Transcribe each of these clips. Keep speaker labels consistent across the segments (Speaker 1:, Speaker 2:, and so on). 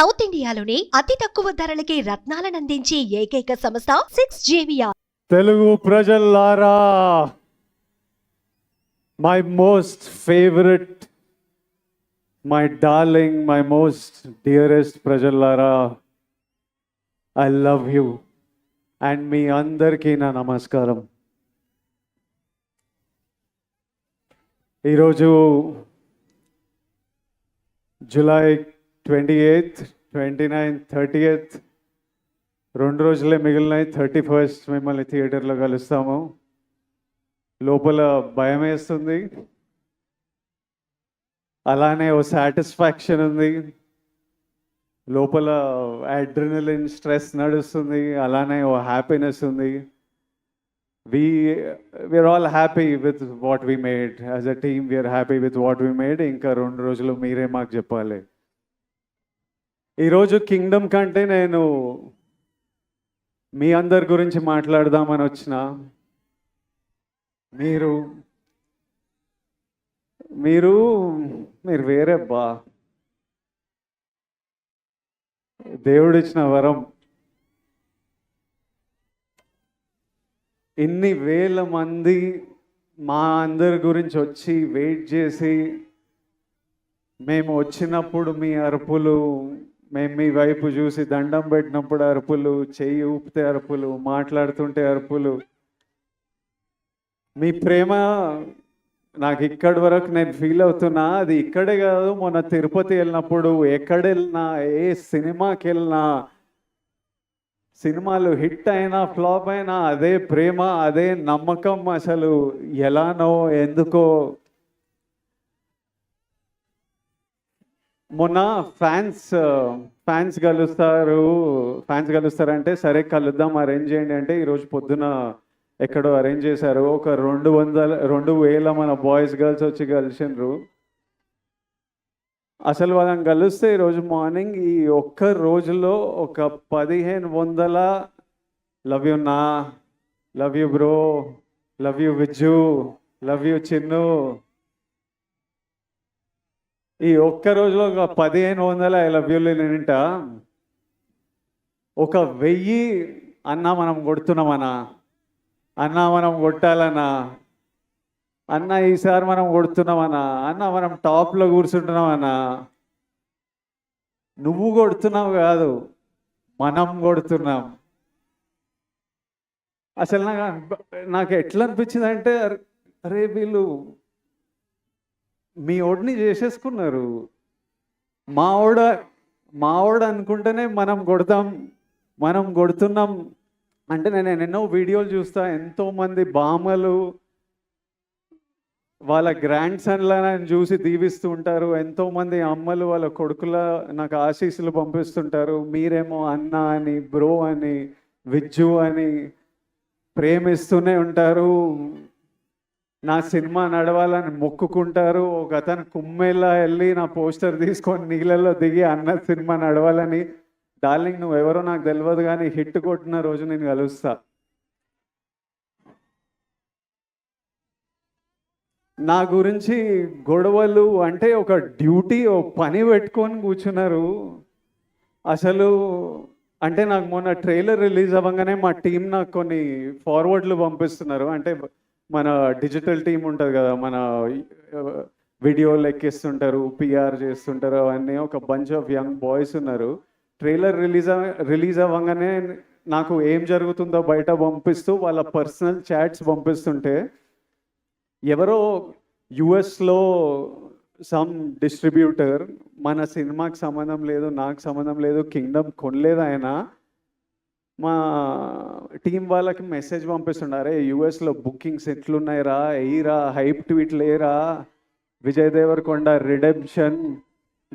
Speaker 1: South ఇండియాలోని అతి తక్కువ ధరలకి రత్నాలనందించే ఏకైక సంస్థ 6JVR.
Speaker 2: తెలుగు ప్రజల్లారా, my most favourite, my darling, my most dearest ప్రజల్లారా, ఐ లవ్ యూ అండ్ మీ అందరికీ నా నమస్కారం. ఈరోజు జూలై 28th, 29th, 30th 2 రోజులే మిగిలినాయి. 31st మిమ్మల్ని థియేటర్లో కలుస్తాము. లోపల భయం వేస్తుంది, అలానే ఓ సాటిస్ఫాక్షన్ ఉంది. లోపల అడ్రినలిన్ స్ట్రెస్ నడుస్తుంది, అలానే ఓ హ్యాపీనెస్ ఉంది. we're all happy with what we made. As a team, we are happy with what we made. ఇంకా 2 రోజులు మీరే మాకు చెప్పాలి. ఈరోజు కింగ్డమ్ కంటే నేను మీ అందరి గురించి మాట్లాడదామని వచ్చిన. మీరు మీరు మీరు వేరే బా, దేవుడిచ్చిన వరం. ఇన్ని వేల మంది మా అందరి గురించి వచ్చి వెయిట్ చేసి, మేము వచ్చినప్పుడు మీ అరుపులు, మేము మీ వైపు చూసి దండం పెట్టినప్పుడు అరుపులు, చెయ్యి ఊపితే అరుపులు, మాట్లాడుతుంటే అరుపులు, మీ ప్రేమ నాకు ఇక్కడి వరకు నేను ఫీల్ అవుతున్నా. అది ఇక్కడే కాదు, మొన్న తిరుపతి వెళ్ళినప్పుడు, ఎక్కడ వెళ్ళినా, ఏ సినిమాకి వెళ్ళినా, సినిమాలు హిట్ అయినా ఫ్లాప్ అయినా అదే ప్రేమ, అదే నమ్మకం. అసలు ఎలానో ఎందుకో. మొన్న ఫ్యాన్స్ కలుస్తారంటే సరే కలుద్దాం, అరేంజ్ చేయండి అంటే ఈరోజు పొద్దున ఎక్కడో అరేంజ్ చేశారు. ఒక 2,000 మన బాయ్స్ గర్ల్స్ వచ్చి కలిసిండ్రు. అసలు వాళ్ళని కలిస్తే ఈరోజు మార్నింగ్ ఈ ఒక్క రోజులో ఒక 1,500 లవ్ యూ నా, love you bro, love you Vijju, love you Chinnu, ఈ ఒక్క రోజులో ఒక 1,500 ఐ లవ్ యూలు నేనింట. ఒక 1000 అన్నా మనం కొడుతున్నామన్నా, అన్నా మనం కొట్టాలన్నా, అన్న ఈసారి మనం కొడుతున్నామన్నా, అన్న మనం టాప్లో కూర్చుంటున్నామన్నా. నువ్వు కొడుతున్నావు కాదు, మనం కొడుతున్నాం. అసలు నాకు ఎట్లా అనిపించింది అంటే, అరే వీళ్ళు మీ ఓడిని చేసేసుకున్నారు. మావాడు అనుకుంటేనే మనం కొడుతున్నాం అంటే. నేను ఎన్నో వీడియోలు చూస్తా, ఎంతోమంది బామ్మలు వాళ్ళ గ్రాండ్ సన్లను చూసి దీవిస్తూ ఉంటారు. ఎంతోమంది అమ్మలు వాళ్ళ కొడుకుల నాకు ఆశీస్సులు పంపిస్తుంటారు. మీరేమో అన్న అని, బ్రో అని, విజ్జు అని ప్రేమిస్తూనే ఉంటారు. నా సినిమా నడవాలని మొక్కుకుంటారు. ఒక అతను కుమ్మెల్లా వెళ్ళి నా పోస్టర్ తీసుకొని నీళ్ళల్లో దిగి అన్న సినిమా నడవాలని. డార్లింగ్ నువ్వు ఎవరో నాకు తెలియదు, కానీ హిట్ కొట్టిన రోజు నేను కలుస్తా. నా గురించి గొడవలు అంటే ఒక డ్యూటీ, ఓ పని పెట్టుకొని కూర్చున్నారు. అసలు అంటే నాకు మొన్న ట్రైలర్ రిలీజ్ అవ్వగానే మా టీం నాకు కొన్ని ఫార్వర్డ్లు పంపిస్తున్నారు. అంటే మన డిజిటల్ టీం ఉంటుంది కదా, మన వీడియోలు ఎక్కిస్తుంటారు, పిఆర్ చేస్తుంటారు, అవన్నీ ఒక బంచ్ ఆఫ్ యంగ్ బాయ్స్ ఉన్నారు. ట్రైలర్ రిలీజ్ అవ్వగానే నాకు ఏం జరుగుతుందో బయట పంపిస్తూ వాళ్ళ పర్సనల్ చాట్స్ పంపిస్తుంటే, ఎవరో యుఎస్లో సమ్ డిస్ట్రిబ్యూటర్, మన సినిమాకి సంబంధం లేదు, నాకు సంబంధం లేదు, కింగ్డమ్ కొనలేదు ఆయన, మా టీం వాళ్ళకి మెసేజ్ పంపిస్తున్నారే, యుఎస్లో బుకింగ్స్ ఎట్లున్నాయిరా, ఎయిరా, హైప్ ట్వీట్లు ఏరా, Vijay Deverakonda redemption,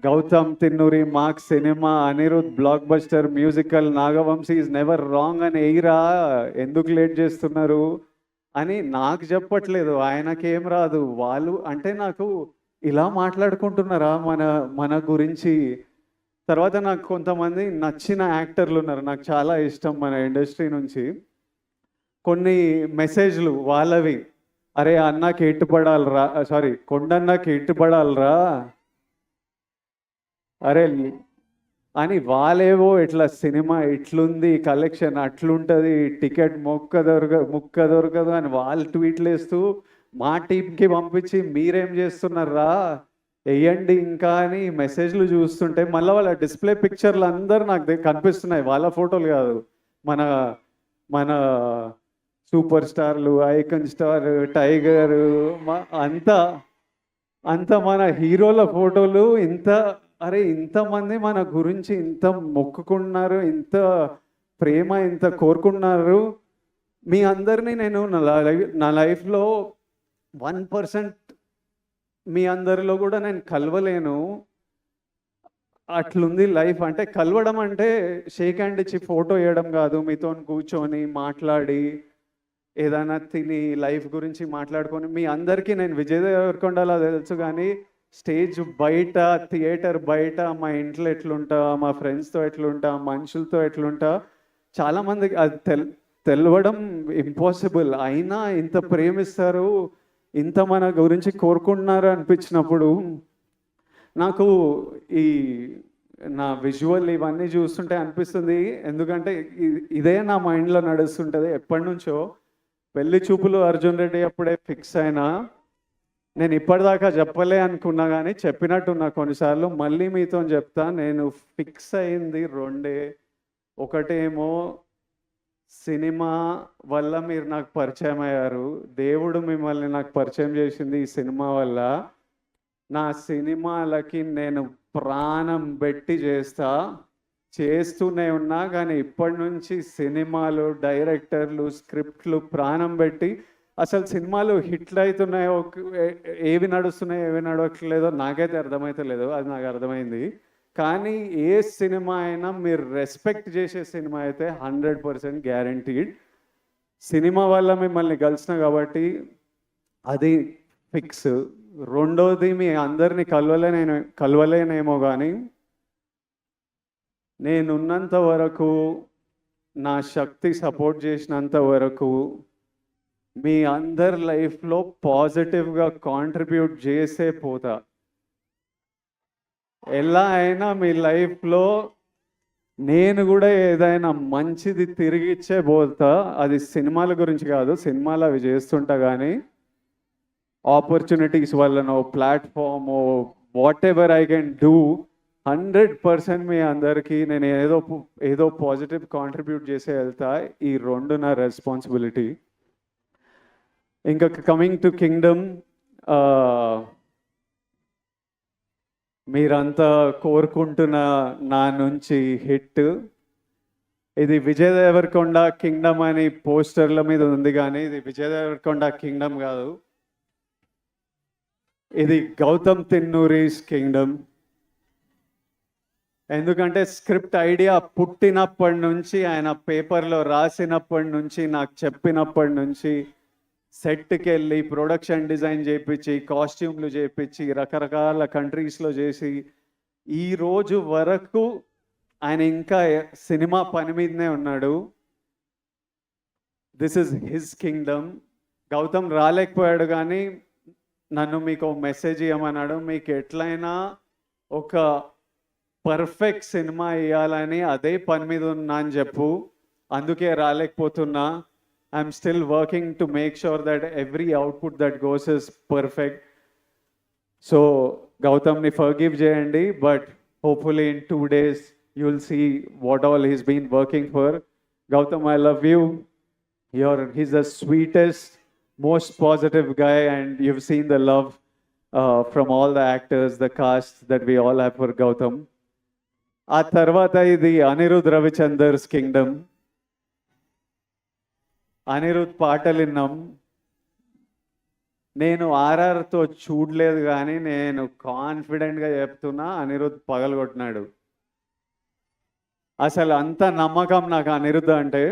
Speaker 2: Gowtam Tinnanuri mark cinema, Anirudh blockbuster musical, Nagavamsi is never wrong అని ఎయిరా, ఎందుకు లేట్ చేస్తున్నారు అని నాకు చెప్పట్లేదు. ఆయనకేం రాదు. వాళ్ళు అంటే నాకు ఇలా మాట్లాడుకుంటున్నారా మన గురించి. తర్వాత నాకు కొంతమంది నచ్చిన యాక్టర్లు ఉన్నారు, నాకు చాలా ఇష్టం మన ఇండస్ట్రీ నుంచి. కొన్ని మెసేజ్లు వాళ్ళవి, అరే అన్నకి ఎట్టుపడాలరా, సారీ కొండన్నకి ఎట్టుపడాలరా, అరే అని వాళ్ళేవో ఇట్లా సినిమా ఇట్లుంది, కలెక్షన్ అట్లుంటుంది, టికెట్ ముక్క దొరకదు అని వాళ్ళు ట్వీట్లు వేస్తూ మా టీంకి పంపించి మీరేం చేస్తున్నారా వేయండి ఇంకా అని మెసేజ్లు చూస్తుంటే మళ్ళీ వాళ్ళ డిస్ప్లే పిక్చర్లు అందరూ నాకు కనిపిస్తున్నాయి, వాళ్ళ ఫోటోలు కాదు, మన మన సూపర్ స్టార్లు, ఐకన్ స్టార్, టైగర్, అంతా అంత మన హీరోల ఫోటోలు. అరే ఇంతమంది మన గురించి ఇంత మొక్కుకున్నారు, ఇంత ప్రేమ ఇంత కోరుకున్నారు. మీ అందరినీ నేను నా లైఫ్లో 1% మీ అందరిలో కూడా నేను కలవలేను. అట్లుంది లైఫ్. అంటే కలవడం అంటే షేక్ హ్యాండ్ ఇచ్చి ఫోటో వేయడం కాదు, మీతో కూర్చొని మాట్లాడి ఏదైనా తిని లైఫ్ గురించి మాట్లాడుకొని. మీ అందరికీ నేను విజయ్ దేవరకొండలా తెలుసు, కానీ స్టేజ్ బయట, థియేటర్ బయట, మా ఇంట్లో ఎట్లుంటా, మా ఫ్రెండ్స్తో ఎట్లుంటా, మనుషులతో ఎట్లుంటా, చాలామందికి అది తెలవడం ఇంపాసిబుల్. అయినా ఇంత ప్రేమిస్తారు, ఇంత మన గురించి కోరుకుంటున్నారు అనిపించినప్పుడు నాకు ఈ నా విజువల్ ఇవన్నీ చూస్తుంటే అనిపిస్తుంది. ఎందుకంటే ఇదే నా మైండ్లో నడుస్తుంటుంది ఎప్పటి నుంచో. పెళ్లి చూపులు అర్జున్ రెడ్డి అప్పుడే ఫిక్స్ అయినా, నేను ఇప్పటిదాకా చెప్పలే అనుకున్నా కానీ చెప్పినట్టున్నా కొన్నిసార్లు. మళ్ళీ మీతో చెప్తా, నేను ఫిక్స్ అయింది రెండే. ఒకటేమో సినిమా వల్ల మీరు నాకు పరిచయం అయ్యారు, దేవుడు మిమ్మల్ని నాకు పరిచయం చేసింది ఈ సినిమా వల్ల. నా సినిమాలకి నేను ప్రాణం పెట్టి చేస్తూనే ఉన్నా, కానీ ఇప్పటి నుంచి సినిమాలు, డైరెక్టర్లు, స్క్రిప్ట్లు ప్రాణం పెట్టి, అసలు సినిమాలు హిట్లు అవుతున్నాయో ఏవి నడుస్తున్నాయో ఏవి నడవట్లేదో నాకైతే అర్థమవుతలేదు, అది నాకు అర్థమైంది. కానీ ఏ సినిమా అయినా మీరు రెస్పెక్ట్ చేసే సినిమా అయితే 100% గ్యారంటీడ్. సినిమా వల్ల మిమ్మల్ని కలిసిన కాబట్టి అది ఫిక్స్. రెండోది, మీ అందరినీ కలవలేనేమో కానీ నేనున్నంత వరకు, నా శక్తి సపోర్ట్ చేసినంత వరకు మీ అందరి లైఫ్లో పాజిటివ్గా కాంట్రిబ్యూట్ చేసే పోతా. ఎలా అయినా మీ లైఫ్లో నేను కూడా ఏదైనా మంచిది తిరిగి ఇచ్చే పోతా. అది సినిమాల గురించి కాదు, సినిమాలు అవి చేస్తుంటా, కానీ ఆపర్చునిటీస్ వల్లనో, platform, what ever I can do, 100% మీ అందరికీ నేను ఏదో పాజిటివ్ కాంట్రిబ్యూట్ చేసే వెళ్తా. ఈ రెండు నా రెస్పాన్సిబిలిటీ. ఇంకా కమింగ్ టు కింగ్డమ్, మీరంతా కోరుకుంటున్న నా నుంచి హిట్. ఇది విజయ్ దేవరకొండ కింగ్డమ్ అని పోస్టర్ల మీద ఉంది, కానీ ఇది విజయ్ దేవరకొండ కింగ్డమ్ కాదు, ఇది గౌతమ్ తిన్నూరీస్ కింగ్డమ్. ఎందుకంటే స్క్రిప్ట్ ఐడియా పుట్టినప్పటి నుంచి, ఆయన పేపర్లో రాసినప్పటి నుంచి, నాకు చెప్పినప్పటి నుంచి, సెట్కి వెళ్ళి ప్రొడక్షన్ డిజైన్ చేయించి, కాస్ట్యూమ్లు చేయించి, రకరకాల కంట్రీస్లో చేసి, ఈ రోజు వరకు ఆయన ఇంకా సినిమా పని మీదనే ఉన్నాడు. This is his kingdom. Gautam రాలేకపోయాడు, కానీ నన్ను మీకు మెసేజ్ ఇవ్వమన్నాడు. మీకు ఎట్లయినా ఒక పర్ఫెక్ట్ సినిమా ఇవ్వాలని అదే పని మీద ఉన్నా అని చెప్పు, అందుకే రాలేకపోతున్నా. I'm still working to make sure that every output that goes is perfect. So గౌతమ్ని ఫర్గివ్ చేయండి, but hopefully in 2 days you will see what all he's been working for. Gautam, I love you. He's the sweetest, most positive guy, and you've seen the love from all the actors, the cast that we all have for Gautam. ఆ తర్వాత ఇది Anirudh రవిచందర్స్ Kingdom. Anirudh పాటలు విన్నాం. నేను ఆర్ఆర్తో చూడలేదు, కానీ నేను కాన్ఫిడెంట్గా చెప్తున్నా, అనిరుద్ పగలగొట్టినాడు. అసలు అంత నమ్మకం నాకు అనిరుద్ అంటే.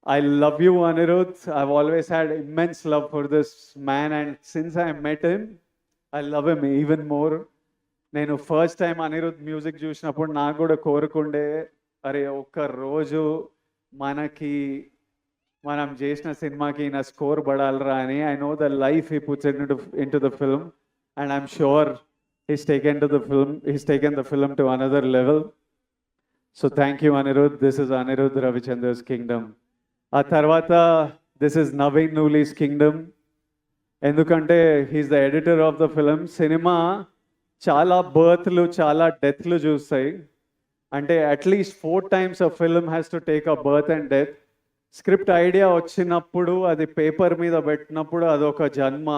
Speaker 2: I love you, Anirudh. I've always had immense love for this man, and since I met him, I love him even more. నేను ఫస్ట్ టైం అనిరుద్ మ్యూజిక్ చూసినప్పుడు నాకు కూడా కోరుకుండే, అరే ఒక్క రోజు మనం చేసిన సినిమాకి నా స్కోర్ పడాలరా అని. I know the life he puts in to the film, and I'm sure he's taken the film to another level. So thank you, Anirudh. This is Anirudh Ravichandra's Kingdom. ఆ తర్వాత this is Naveen Nooli's Kingdom. ఎందుకంటే he's the editor of the film. Cinema చాలా బర్త్లు చాలా డెత్లు చూస్తాయి. అంటే at least 4 times a film has to take a birth and death. Script idea వచ్చినప్పుడు అది paper మీద పెట్టినప్పుడు అదొక జన్మ.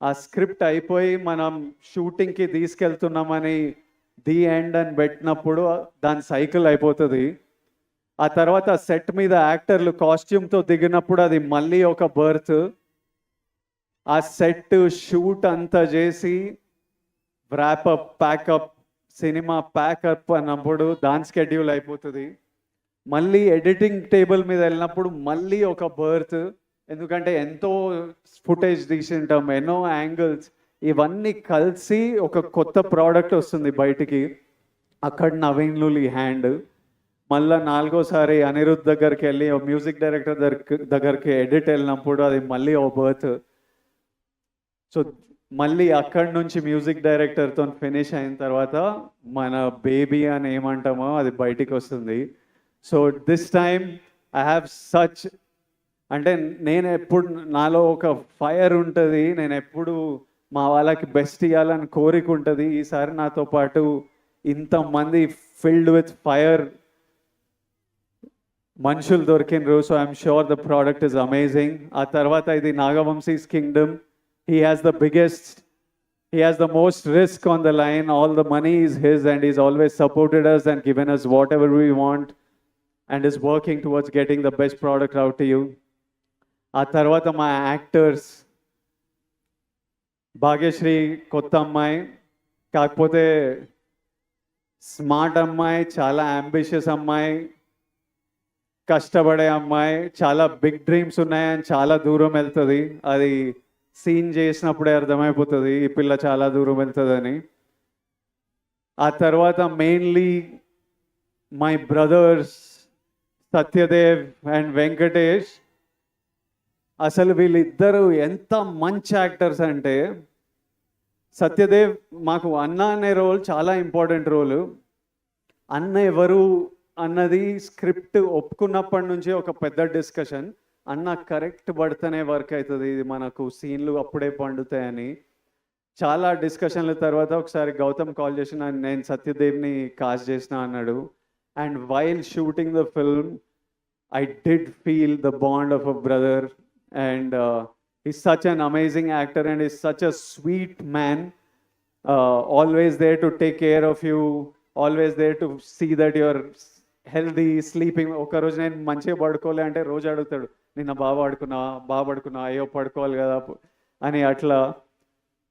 Speaker 2: ఆ స్క్రిప్ట్ అయిపోయి మనం షూటింగ్కి తీసుకెళ్తున్నామని ది ఎండ్ అని పెట్టినప్పుడు దాని సైకిల్ అయిపోతుంది. ఆ తర్వాత సెట్ మీద యాక్టర్లు కాస్ట్యూమ్తో దిగినప్పుడు అది మళ్ళీ ఒక బర్త్. ఆ సెట్ షూట్ అంతా చేసి వ్రాపప్ ప్యాకప్ సినిమా ప్యాకప్ అన్నప్పుడు దాని స్కెడ్యూల్ అయిపోతుంది. మళ్ళీ ఎడిటింగ్ టేబుల్ మీద వెళ్ళినప్పుడు మళ్ళీ ఒక బర్త్. ఎందుకంటే ఎంతో ఫుటేజ్ తీసింటాం, ఎన్నో యాంగిల్స్, ఇవన్నీ కలిసి ఒక కొత్త ప్రోడక్ట్ వస్తుంది బయటికి. అక్కడ నవీన్ లూలి హ్యాండ్. మళ్ళీ 4వసారి అనిరుద్ధ్ దగ్గరికి వెళ్ళి మ్యూజిక్ డైరెక్టర్ దగ్గరికి ఎడిట్ వెళ్ళినప్పుడు అది మళ్ళీ ఓ బర్త్. సో మళ్ళీ అక్కడి నుంచి మ్యూజిక్ డైరెక్టర్తో ఫినిష్ అయిన తర్వాత మన బేబీ అని ఏమంటామో అది బయటికి వస్తుంది. So this time I have such, అంటే నేను ఎప్పుడు నాలో ఒక ఫైర్ ఉంటుంది, నేను ఎప్పుడు మా వాళ్ళకి బెస్ట్ ఇవ్వాలని కోరిక ఉంటుంది. ఈసారి నాతో పాటు ఇంతమంది ఫిల్డ్ విత్ ఫైర్ మనుషులు దొరికినరు. So I'm sure the product is amazing. ఆ తర్వాత ఇది Nagavamsi's kingdom. He has the most risk on the line. All the money is his and is always supported us and given us whatever we want and is working towards getting the best product out to you. ఆ తర్వాత మా actors, Bhagyashree కొత్త అమ్మాయి, కాకపోతే smart అమ్మాయి, చాలా ambitious అమ్మాయి, కష్టపడే అమ్మాయి, చాలా బిగ్ డ్రీమ్స్ ఉన్నాయని చాలా దూరం వెళ్తుంది. అది సీన్ చేసినప్పుడే అర్థమైపోతుంది ఈ పిల్ల చాలా దూరం వెళ్తుందని. ఆ తర్వాత mainly my brothers Satyadev and Venkatesh. అసలు వీళ్ళిద్దరూ ఎంత మంచి యాక్టర్స్ అంటే, సత్యదేవ్ మాకు అన్న అనే రోల్ చాలా ఇంపార్టెంట్ రోలు. అన్న ఎవరు అన్నది స్క్రిప్ట్ ఒప్పుకున్నప్పటి నుంచి ఒక పెద్ద డిస్కషన్. అన్న కరెక్ట్ పడితేనే వర్క్ అవుతుంది, ఇది మనకు సీన్లు అప్పుడే పండుతాయని చాలా డిస్కషన్ల తర్వాత ఒకసారి గౌతమ్ కాల్ చేసిన, నేను సత్యదేవ్ని కాస్ట్ చేసిన అన్నాడు. And while shooting the film I did feel the bond of a brother. And he's such an amazing actor and he's such a sweet man, always there to take care of you, always there to see that you're healthy, sleeping. ఒక రోజు నేను మంచిగా పడుకోలే అంటే రోజు అడుగుతాడు, నిన్న బాగా పడుకున్నా అయ్యో పడుకోవాలి కదా అని అట్లా.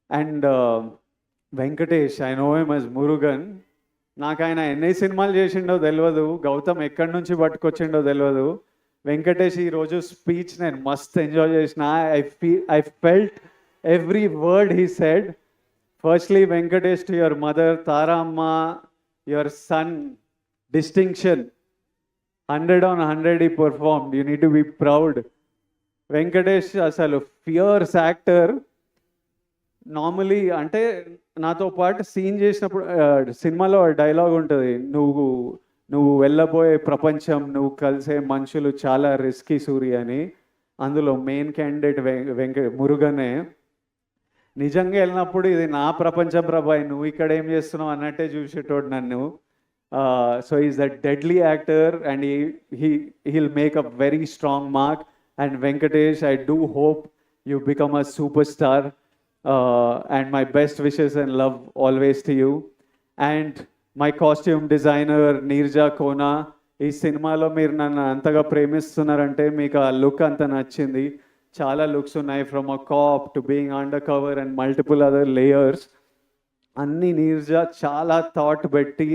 Speaker 2: And Venkatesh, I know him as Murugan. నాకు ఆయన ఎన్ని సినిమాలు చేసిండో తెలియదు, గౌతమ్ ఎక్కడి నుంచి పట్టుకొచ్చిండో తెలియదు. వెంకటేష్ ఈరోజు స్పీచ్ నేను మస్త్ ఎంజాయ్ చేసిన. I felt every word he said. Firstly Venkatesh, to your mother Tara అమ్మ, your son distinction 100 on 100 he performed. You need to be proud. Venkatesh అసలు ఫియర్స్ యాక్టర్. నార్మలీ అంటే నాతో పాటు సీన్ చేసినప్పుడు సినిమాలో డైలాగ్ ఉంటుంది, నువ్వు వెళ్ళబోయే ప్రపంచం, నువ్వు కలిసే మనుషులు చాలా రిస్కీ సూర్య అని. అందులో మెయిన్ క్యాండిడేట్ మురుగనే. నిజంగా వెళ్ళినప్పుడు ఇది నా ప్రపంచం ప్రభాయ్, నువ్వు ఇక్కడ ఏం చేస్తున్నావు అన్నట్టే చూసేటోడు నన్ను. So is a deadly actor and heal make a very strong mark. And Venkatesh, I do hope you become a super star and my best wishes and love always to you. And my costume designer Neerja Kona. ఈ సినిమాలో మీరు నన్ను అంతగా ప్రేమిస్తున్నారంటే మీకు ఆ look అంత నచ్చింది. చాలా లుక్స్ ఉన్నాయి, from a cap to being under cover and multiple other layers. అన్నీ నీర్జా చాలా థాట్ పెట్టి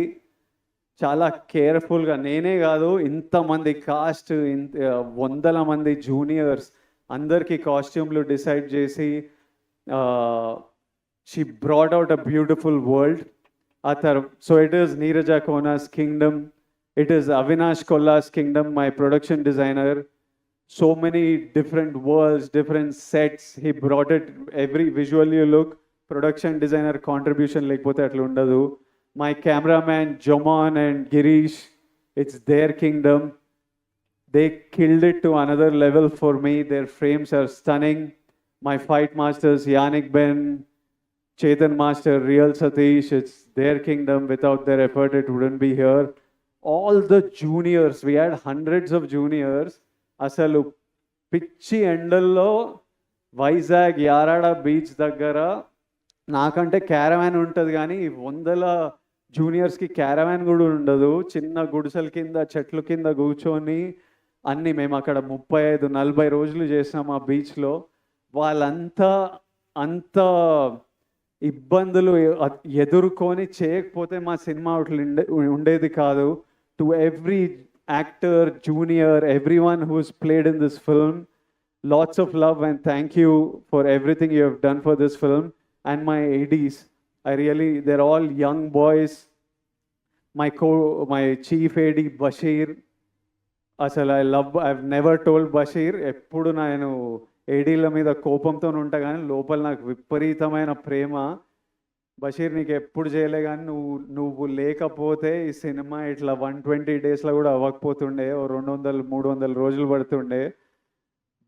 Speaker 2: చాలా కేర్ఫుల్గా, నేనే కాదు ఇంతమంది కాస్ట్, వందల మంది జూనియర్స్ అందరికీ కాస్ట్యూమ్లు డిసైడ్ చేసి she brought out a beautiful world. So it is Neeraja Kona's kingdom. It is Avinash Kolla's kingdom, my production designer. So many different worlds, different sets. He brought it, every visual you look, production designer contribution లేకపోతే అట్లా ఉండదు. My cameraman Jomon and Girish, it's their kingdom. They killed it to another level for me. Their frames are stunning. My fight masters Yannick Ben, Chetan Master, Real Satish, it's their kingdom. Without their effort, it wouldn't be here. All the juniors, we had hundreds of juniors. అసలు పిచ్చి ఎండల్లో Vizag Yarada beach దగ్గర నాకంటే caravan ఉంటుంది కానీ వందల జూనియర్స్కి caravan కూడా ఉండదు. చిన్న గుడిసెల కింద చెట్ల కింద కూర్చొని అన్నీ మేము అక్కడ 35-40 రోజులు చేసాం ఆ బీచ్లో. వాళ్ళంతా అంత ఇబ్బందులు ఎదుర్కొని చేయకపోతే మా సినిమా ఉండేది కాదు. To every actor, junior, every one who's played in this film, lots of love and thank you for everything you have done for this film. And my ADs, I really, they're all young boys. My chief AD Bashir, అసలు I've never told Bashir, ఎప్పుడు నేను ఏడీల మీద కోపంతో ఉంటా కానీ లోపల నాకు విపరీతమైన ప్రేమ. బషీర్ నీకు ఎప్పుడు చేయలే కానీ నువ్వు లేకపోతే ఈ సినిమా ఇట్లా 120 డేస్లో కూడా అవ్వకపోతుండే, 200-300 రోజులు పడుతుండే.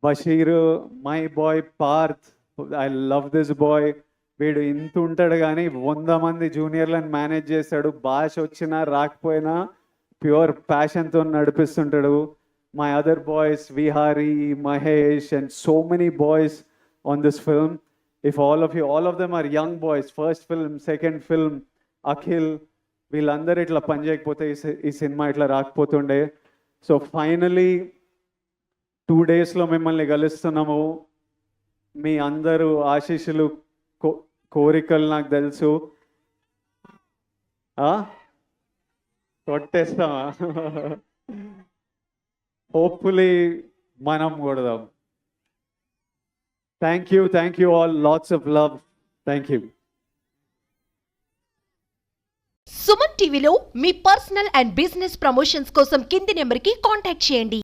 Speaker 2: Basheer, my boy Parth, I love this boy. వీడు ఇంత ఉంటాడు కానీ 100 మంది జూనియర్లను మేనేజ్ చేస్తాడు. భాష వచ్చినా రాకపోయినా pure ప్యాషన్తో నడిపిస్తుంటాడు. My other boys, Vihari, Mahesh, and so many boys on this film. If all of them are young boys, first film, second film, Akhil, వీళ్ళందరూ ఇట్లా పని చేయకపోతే ఈ సినిమా ఇట్లా రాకపోతుండే. సో ఫైనలీ 2 డేస్లో మిమ్మల్ని కలుస్తున్నాము. మీ అందరూ ఆశీస్సులు, కోరికలు నాకు తెలుసు. కొట్టేస్తామా? హోప్ఫుల్లీ మనం కొడదాం. Thank you all, LADS of love. Thank you.
Speaker 1: Suman టీవీలో మీ పర్సనల్ అండ్ బిజినెస్ ప్రమోషన్స్ కోసం కింది నెంబర్కి కాంటాక్ట్ చేయండి.